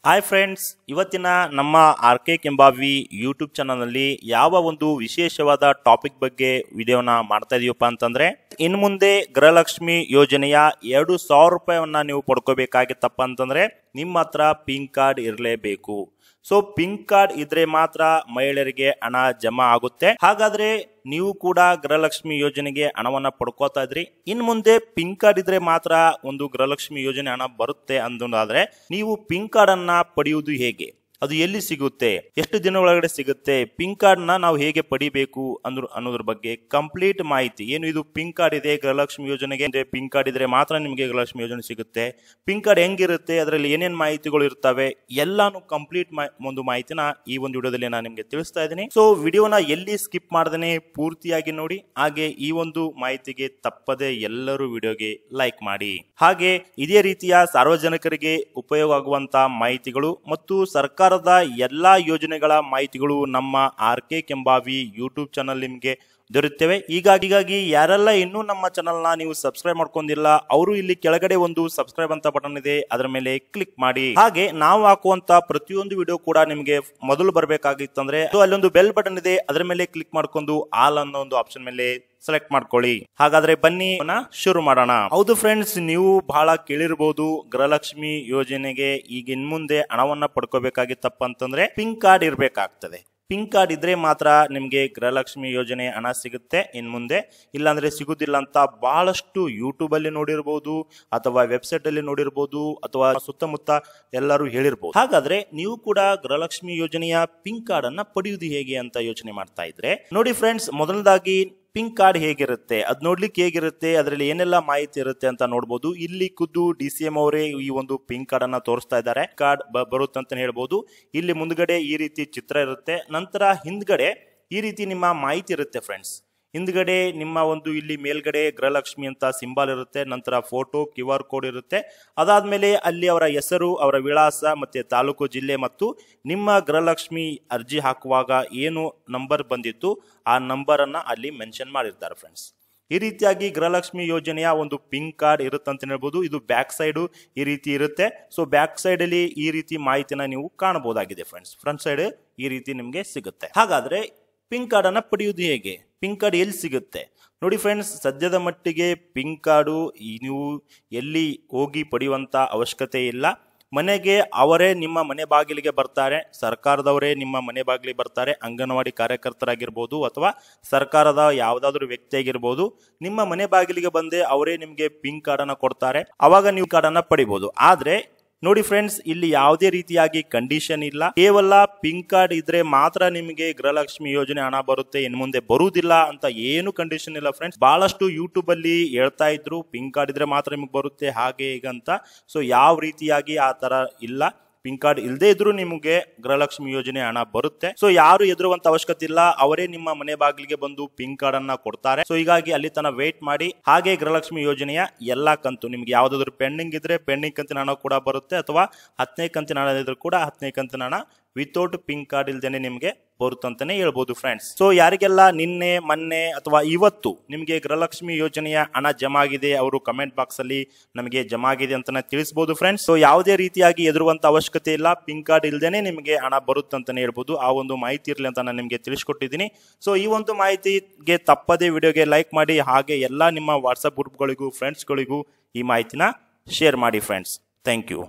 Hi friends, ಇವತ್ತಿನ ನಮ್ಮ R K Kembavi YouTube ಚಾನಲ್ನಲ್ಲಿ ಯಾವ ಒಂದು ವಿಶೇಷವಾದ ಟಾಪಿಕ್ ಬಗ್ಗೆ ವಿಡಿಯೋನ ಮಾಡ್ತಾ ಇದೀವಪ್ಪ ಅಂತಂದ್ರೆ, ಇನ್ನು ಮುಂದೆ ಗೃಹಲಕ್ಷ್ಮಿ ಯೋಜನೆಯ 2,000 ರೂಪಾಯಿಯನ್ನ ನೀವು ಪಡ್ಕೋಬೇಕಾಗಿತ್ತಪ್ಪ ಅಂತಂದ್ರೆ ನಿಮ್ಮ ಹತ್ರ ಪಿಂಕ್ ಕಾರ್ಡ್ ಇರಲೇಬೇಕು. ಸೊ ಪಿಂಕ್ ಕಾರ್ಡ್ ಇದ್ರೆ ಮಾತ್ರ ಮಹಿಳೆಯರಿಗೆ ಹಣ ಜಮಾ ಆಗುತ್ತೆ. ಹಾಗಾದ್ರೆ ನೀವು ಕೂಡ ಗೃಹಲಕ್ಷ್ಮಿ ಯೋಜನೆಗೆ ಹಣವನ್ನ ಪಡ್ಕೋತಾ ಇದ್ರಿ, ಇನ್ ಮುಂದೆ ಪಿಂಕ್ ಕಾರ್ಡ್ ಇದ್ರೆ ಮಾತ್ರ ಒಂದು ಗೃಹಲಕ್ಷ್ಮಿ ಯೋಜನೆ ಹಣ ಬರುತ್ತೆ ಅಂದಾದ್ರೆ ನೀವು ಪಿಂಕ್ ಕಾರ್ಡ್ ಅನ್ನ ಪಡೆಯುವುದು ಹೇಗೆ, ಅದು ಎಲ್ಲಿ ಸಿಗುತ್ತೆ, ಎಷ್ಟು ದಿನ ಒಳಗಡೆ ಸಿಗುತ್ತೆ, ಪಿಂಕ್ ಕಾರ್ಡ್ ನ ನಾವು ಹೇಗೆ ಪಡಿಬೇಕು ಅನ್ನೋದ್ರ ಬಗ್ಗೆ ಕಂಪ್ಲೀಟ್ ಮಾಹಿತಿ. ಏನು ಇದು ಪಿಂಕ್ ಕಾರ್ಡ್ ಇದೆ ಗೃಹಲಕ್ಷ್ಮಿ ಯೋಜನೆಗೆ, ಪಿಂಕ್ ಕಾರ್ಡ್ ಇದ್ರೆ ಮಾತ್ರ ನಿಮಗೆ ಗೃಹಲಕ್ಷ್ಮಿ ಯೋಜನೆ ಸಿಗುತ್ತೆ, ಪಿಂಕ್ ಕಾರ್ಡ್ ಹೆಂಗಿರುತ್ತೆ, ಅದರಲ್ಲಿ ಏನೇನ್ ಮಾಹಿತಿಗಳು ಇರ್ತವೆ, ಎಲ್ಲಾನು ಕಂಪ್ಲೀಟ್ ಒಂದು ಮಾಹಿತಿನ ಈ ಒಂದು ವಿಡಿಯೋದಲ್ಲಿ ನಾನು ನಿಮ್ಗೆ ತಿಳಿಸ್ತಾ ಇದ್ದೀನಿ. ಸೊ ವಿಡಿಯೋನ ಎಲ್ಲಿ ಸ್ಕಿಪ್ ಮಾಡದೇನೆ ಪೂರ್ತಿಯಾಗಿ ನೋಡಿ. ಹಾಗೆ ಈ ಒಂದು ಮಾಹಿತಿಗೆ ತಪ್ಪದೆ ಎಲ್ಲರೂ ವಿಡಿಯೋಗೆ ಲೈಕ್ ಮಾಡಿ. ಹಾಗೆ ಇದೇ ರೀತಿಯ ಸಾರ್ವಜನಿಕರಿಗೆ ಉಪಯೋಗ ಆಗುವಂತ ಮಾಹಿತಿಗಳು ಮತ್ತು ಸರ್ಕಾರದ ಎಲ್ಲಾ ಯೋಜನೆಗಳ ಮಾಹಿತಿಗಳು ನಮ್ಮ R K Kembavi YouTube channel ನಿಮಗೆ ದೊರೆಯುತ್ತವೆ. ಹೀಗಾಗಿ ಯಾರೆಲ್ಲ ಇನ್ನೂ ನಮ್ಮ ಚಾನಲ್ ನ ನೀವು ಸಬ್ಸ್ಕ್ರೈಬ್ ಮಾಡ್ಕೊಂಡಿಲ್ಲ ಅವರು ಇಲ್ಲಿ ಕೆಳಗಡೆ ಒಂದು ಸಬ್ಸ್ಕ್ರೈಬ್ ಅಂತ ಬಟನ್ ಇದೆ, ಅದರ ಮೇಲೆ ಕ್ಲಿಕ್ ಮಾಡಿ. ಹಾಗೆ ನಾವು ಹಾಕುವಂತ ಪ್ರತಿಯೊಂದು ವಿಡಿಯೋ ಕೂಡ ನಿಮಗೆ ಮೊದಲು ಬರಬೇಕಾಗಿತ್ತಂದ್ರೆ ಅಲ್ಲೊಂದು ಬೆಲ್ ಬಟನ್ ಇದೆ, ಅದರ ಮೇಲೆ ಕ್ಲಿಕ್ ಮಾಡ್ಕೊಂಡು ಆಲ್ ಅನ್ನೋ ಒಂದು ಆಪ್ಷನ್ ಮೇಲೆ ಸೆಲೆಕ್ಟ್ ಮಾಡ್ಕೊಳ್ಳಿ. ಹಾಗಾದ್ರೆ ಬನ್ನಿ ಶುರು ಮಾಡೋಣ. ಹೌದು ಫ್ರೆಂಡ್ಸ್, ನೀವು ಬಹಳ ಕೇಳಿರಬಹುದು ಗೃಹಲಕ್ಷ್ಮಿ ಯೋಜನೆಗೆ ಈಗ ಇನ್ ಮುಂದೆ ಹಣವನ್ನ ಪಡ್ಕೋಬೇಕಾಗಿತ್ತಪ್ಪ ಅಂತಂದ್ರೆ ಪಿಂಕ್ ಕಾರ್ಡ್ ಇರ್ಬೇಕಾಗ್ತದೆ. ಪಿಂಕ್ ಕಾರ್ಡ್ ಇದ್ರೆ ಮಾತ್ರ ನಿಮ್ಗೆ ಗೃಹಲಕ್ಷ್ಮಿ ಯೋಜನೆ ಹಣ ಸಿಗುತ್ತೆ ಇನ್ ಮುಂದೆ, ಇಲ್ಲಾಂದ್ರೆ ಸಿಗುದಿಲ್ಲ ಅಂತ ಬಹಳಷ್ಟು ಯೂಟ್ಯೂಬ್ ಅಲ್ಲಿ ನೋಡಿರ್ಬೋದು ಅಥವಾ ವೆಬ್ಸೈಟ್ ಅಲ್ಲಿ ನೋಡಿರ್ಬೋದು ಅಥವಾ ಸುತ್ತಮುತ್ತ ಎಲ್ಲರೂ ಹೇಳಿರ್ಬೋದು. ಹಾಗಾದ್ರೆ ನೀವು ಕೂಡ ಗೃಹಲಕ್ಷ್ಮಿ ಯೋಜನೆಯ ಪಿಂಕ್ ಕಾರ್ಡ್ ಅನ್ನ ಪಡೆಯುವುದು ಹೇಗೆ ಅಂತ ಯೋಚನೆ ಮಾಡ್ತಾ ಇದ್ರೆ ನೋಡಿ ಫ್ರೆಂಡ್ಸ್, ಮೊದಲದಾಗಿ ಪಿಂಕ್ ಕಾರ್ಡ್ ಹೇಗಿರುತ್ತೆ, ಅದ್ ನೋಡ್ಲಿಕ್ಕೆ ಹೇಗಿರುತ್ತೆ, ಅದರಲ್ಲಿ ಏನೆಲ್ಲ ಮಾಹಿತಿ ಇರುತ್ತೆ ಅಂತ ನೋಡಬಹುದು. ಇಲ್ಲಿ ಖುದ್ದು DCM ಅವರೇ ಈ ಒಂದು ಪಿಂಕ್ ಕಾರ್ಡ್ ಅನ್ನ ತೋರಿಸ್ತಾ ಇದ್ದಾರೆ. ಕಾರ್ಡ್ ಬರುತ್ತೆ ಅಂತ ಹೇಳ್ಬೋದು. ಇಲ್ಲಿ ಮುಂದ್ಗಡೆ ಈ ರೀತಿ ಚಿತ್ರ ಇರುತ್ತೆ, ನಂತರ ಹಿಂದ್ಗಡೆ ಈ ರೀತಿ ನಿಮ್ಮ ಮಾಹಿತಿ ಇರುತ್ತೆ ಫ್ರೆಂಡ್ಸ್. ಹಿಂದ್ಗಡೆ ನಿಮ್ಮ ಒಂದು ಇಲ್ಲಿ ಮೇಲ್ಗಡೆ ಗೃಹಲಕ್ಷ್ಮಿ ಅಂತ ಸಿಂಬಲ್ ಇರುತ್ತೆ, ನಂತರ ಫೋಟೋ QR ಕೋಡ್ ಇರುತ್ತೆ. ಅದಾದ್ಮೇಲೆ ಅಲ್ಲಿ ಅವರ ಹೆಸರು, ಅವರ ವಿಳಾಸ ಮತ್ತೆ ತಾಲೂಕು, ಜಿಲ್ಲೆ ಮತ್ತು ನಿಮ್ಮ ಗೃಹಲಕ್ಷ್ಮಿ ಅರ್ಜಿ ಹಾಕುವಾಗ ಏನು ನಂಬರ್ ಬಂದಿತ್ತು ಆ ನಂಬರ್ ಅನ್ನ ಅಲ್ಲಿ ಮೆನ್ಷನ್ ಮಾಡಿರ್ತಾರೆ ಫ್ರೆಂಡ್ಸ್. ಈ ರೀತಿಯಾಗಿ ಗೃಹಲಕ್ಷ್ಮಿ ಯೋಜನೆಯ ಒಂದು ಪಿಂಕ್ ಕಾರ್ಡ್ ಇರುತ್ತೆ ಅಂತ ಹೇಳ್ಬೋದು. ಇದು ಬ್ಯಾಕ್ ಸೈಡ್ ಈ ರೀತಿ ಇರುತ್ತೆ. ಸೊ ಬ್ಯಾಕ್ ಸೈಡ್ ಅಲ್ಲಿ ಈ ರೀತಿ ಮಾಹಿತಿನ ನೀವು ಕಾಣಬಹುದಾಗಿದೆ ಫ್ರೆಂಡ್ಸ್. ಫ್ರಂಟ್ ಸೈಡ್ ಈ ರೀತಿ ನಿಮ್ಗೆ ಸಿಗುತ್ತೆ. ಹಾಗಾದ್ರೆ ಪಿಂಕ್ ಕಾರ್ಡ್ ಅನ್ನ ಪಡೆಯುವುದು ಹೇಗೆ, ಪಿಂಕ್ ಕಾರ್ಡ್ ಎಲ್ಲಿ ಸಿಗುತ್ತೆ ನೋಡಿ ಫ್ರೆಂಡ್ಸ್. ಸದ್ಯದ ಮಟ್ಟಿಗೆ ಪಿಂಕ್ ಕಾರ್ಡು ನೀವು ಎಲ್ಲಿ ಹೋಗಿ ಪಡೆಯುವಂತ ಅವಶ್ಯಕತೆ ಇಲ್ಲ. ಮನೆಗೆ ಅವರೇ ನಿಮ್ಮ ಮನೆ ಬಾಗಿಲಿಗೆ ಬರ್ತಾರೆ, ಸರ್ಕಾರದವರೇ ನಿಮ್ಮ ಮನೆ ಬಾಗಿಲಿಗೆ ಬರ್ತಾರೆ. ಅಂಗನವಾಡಿ ಕಾರ್ಯಕರ್ತರಾಗಿರ್ಬೋದು ಅಥವಾ ಸರ್ಕಾರದ ಯಾವುದಾದ್ರೂ ವ್ಯಕ್ತಿ ಆಗಿರ್ಬೋದು, ನಿಮ್ಮ ಮನೆ ಬಾಗಿಲಿಗೆ ಬಂದೇ ಅವರೇ ನಿಮ್ಗೆ ಪಿಂಕ್ ಕಾರ್ಡ್ ಅನ್ನ ಕೊಡ್ತಾರೆ. ಅವಾಗ ನೀವು ಕಾರ್ಡ್ ಅನ್ನ ಪಡಿಬಹುದು. ಆದ್ರೆ ನೋಡಿ ಫ್ರೆಂಡ್ಸ್, ಇಲ್ಲಿ ಯಾವುದೇ ರೀತಿಯಾಗಿ ಕಂಡೀಷನ್ ಇಲ್ಲ. ಕೇವಲ ಪಿಂಕ್ ಕಾರ್ಡ್ ಇದ್ರೆ ಮಾತ್ರ ನಿಮಗೆ ಗೃಹಲಕ್ಷ್ಮಿ ಯೋಜನೆ ಹಣ ಬರುತ್ತೆ, ಇನ್ ಮುಂದೆ ಬರುವುದಿಲ್ಲ ಅಂತ ಏನು ಕಂಡೀಷನ್ ಇಲ್ಲ ಫ್ರೆಂಡ್ಸ್. ಬಹಳಷ್ಟು ಯೂಟ್ಯೂಬ್ ಅಲ್ಲಿ ಹೇಳ್ತಾ ಇದ್ರು ಪಿಂಕ್ ಕಾರ್ಡ್ ಇದ್ರೆ ಮಾತ್ರ ನಿಮಗೆ ಬರುತ್ತೆ ಹಾಗೆ ಹೀಗಂತ. ಸೊ ಯಾವ ರೀತಿಯಾಗಿ ಆ ತರ ಇಲ್ಲ. ಪಿಂಕ್ ಕಾರ್ಡ್ ಇಲ್ಲದೆ ಇದ್ರೂ ನಿಮಗೆ ಗೃಹಲಕ್ಷ್ಮಿ ಯೋಜನೆ ಹಣ ಬರುತ್ತೆ. ಸೊ ಯಾರು ಎದುರುವಂತ ಅವಶ್ಯಕತೆ ಇಲ್ಲ, ಅವರೇ ನಿಮ್ಮ ಮನೆ ಬಾಗಿಲಿಗೆ ಬಂದು ಪಿಂಕ್ ಕಾರ್ಡ್ ಅನ್ನ ಕೊಡ್ತಾರೆ. ಸೊ ಹೀಗಾಗಿ ಅಲ್ಲಿ ತನ ವೇಟ್ ಮಾಡಿ. ಹಾಗೆ ಗೃಹಲಕ್ಷ್ಮಿ ಯೋಜನೆಯ ಎಲ್ಲಾ ಕಂತು ನಿಮ್ಗೆ ಯಾವ್ದಾದ್ರು ಪೆಂಡಿಂಗ್ ಇದ್ರೆ ಪೆಂಡಿಂಗ್ ಕಂತಿನ ಹಣ ಕೂಡ ಬರುತ್ತೆ, ಅಥವಾ 10ನೇ ಕಂತಿನ ಹಣ ಇದ್ರೂ ಕೂಡ 10ನೇ ಕಂತಿನ ಹಣ ವಿತೌಟ್ ಪಿಂಕ್ ಕಾರ್ಡ್ ಇಲ್ದೇನೆ ನಿಮ್ಗೆ ಬರುತ್ತಂತಾನೆ ಹೇಳ್ಬೋದು ಫ್ರೆಂಡ್ಸ್. ಸೊ ಯಾರಿಗೆಲ್ಲ ನಿನ್ನೆ ಮೊನ್ನೆ ಅಥವಾ ಇವತ್ತು ನಿಮ್ಗೆ ಗೃಹಲಕ್ಷ್ಮಿ ಯೋಜನೆಯ ಹಣ ಜಮಾ ಆಗಿದೆ ಅವರು ಕಮೆಂಟ್ ಬಾಕ್ಸ್ ಅಲ್ಲಿ ನಮಗೆ ಜಮಾ ಆಗಿದೆ ಅಂತ ತಿಳಿಸಬಹುದು ಫ್ರೆಂಡ್ಸ್. ಸೊ ಯಾವುದೇ ರೀತಿಯಾಗಿ ಎದುರುವಂತ ಅವಶ್ಯಕತೆ ಇಲ್ಲ, ಪಿಂಕ್ ಕಾರ್ಡ್ ಇಲ್ದೇನೆ ನಿಮಗೆ ಹಣ ಬರುತ್ತಂತಾನೆ ಹೇಳ್ಬೋದು. ಆ ಒಂದು ಮಾಹಿತಿ ಇರಲಿ ಅಂತ ನಾನು ನಿಮ್ಗೆ ತಿಳಿಸ್ಕೊಟ್ಟಿದ್ದೀನಿ. ಸೊ ಈ ಒಂದು ಮಾಹಿತಿಗೆ ತಪ್ಪದೇ ವಿಡಿಯೋಗೆ ಲೈಕ್ ಮಾಡಿ. ಹಾಗೆ ಎಲ್ಲಾ ನಿಮ್ಮ ವಾಟ್ಸ್ಆಪ್ ಗ್ರೂಪ್ಗಳಿಗೂ ಫ್ರೆಂಡ್ಸ್ಗಳಿಗೂ ಈ ಮಾಹಿತಿನ ಶೇರ್ ಮಾಡಿ ಫ್ರೆಂಡ್ಸ್. Thank you.